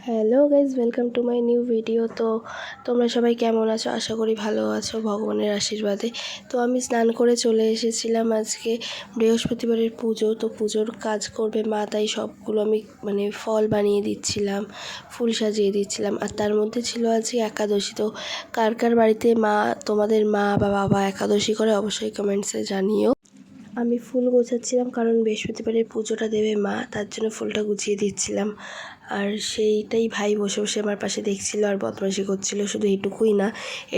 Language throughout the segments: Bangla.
Hello guys, welcome to my new video. তো তোমরা সবাই কেমন আছো? আশা করি ভালো আছো ভগবানের আশীর্বাদে। তো আমি স্নান করে চলে এসেছিলাম। আজকে বৃহস্পতিবারের পুজো, তো পুজোর কাজ করবে মা, তাই সবগুলো আমি ফল বানিয়ে দিচ্ছিলাম, ফুল সাজিয়ে দিচ্ছিলাম। আর তার মধ্যে ছিল আজকে একাদশী। তো কার কার বাড়িতে তোমাদের মা বা বাবা একাদশী করে অবশ্যই কমেন্টসে জানিও। আমি ফুল গোছাচ্ছিলাম কারণ বৃহস্পতিবারের পুজোটা দেবে মা, তার জন্য ফুলটা গুছিয়ে দিচ্ছিলাম। আর সেইটাই ভাই বসে বসে আমার পাশে দেখছিল আর বদমাইশি করছিল। শুধু এইটুকুই না,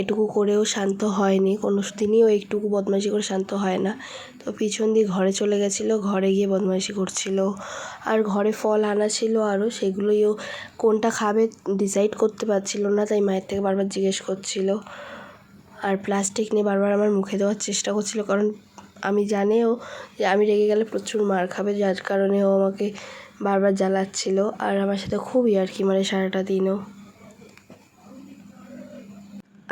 এটুকু করেও শান্ত হয়নি, কোনো দিনই ও একটুকু বদমাইশি করে শান্ত হয় না। তো পিছন দিয়ে ঘরে চলে গেছিলো, ঘরে গিয়ে বদমাইশি করছিল। আর ঘরে ফল আনা ছিল আরও, সেগুলোই ও কোনটা খাবে ডিসাইড করতে পারছিল না, তাই মায়ের থেকে বারবার জিজ্ঞেস করছিল। আর প্লাস্টিক নিয়ে বারবার আমার মুখে দেওয়ার চেষ্টা করছিল, কারণ আমি জানেও যে আমি রেগে গেলে প্রচুর মার খাবে, যার কারণে ও আমাকে বারবার জ্বালাচ্ছিল। আর আমার সাথে খুব ইয়ার্কি মারে সারাটা দিনও।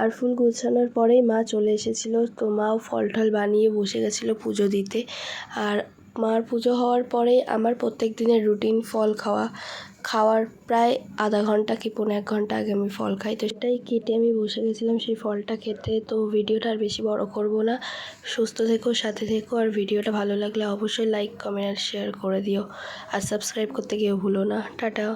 আর ফুল গোছানোর পরেই মা চলে এসেছিলো। তো মাও ফল টল বানিয়ে বসে গেছিলো পুজো দিতে। আর মার পুজো হওয়ার পরেই আমার প্রত্যেক দিনের রুটিন ফল খাওয়ার প্রায় আধা ঘন্টা কি 1.5 ঘন্টা আগে আমি ফল খাই। তো সেটাই কেটে আমি বসে গেছিলাম সেই ফলটা খেতে। তো ভিডিওটা আর বেশি বড় করব না। সুস্থ থেকো, সাথে থেকো। আর ভিডিওটা ভালো লাগলে অবশ্যই লাইক, কমেন্ট আর শেয়ার করে দিও। আর সাবস্ক্রাইব করতে গিয়ে ভুলো না। টাটা।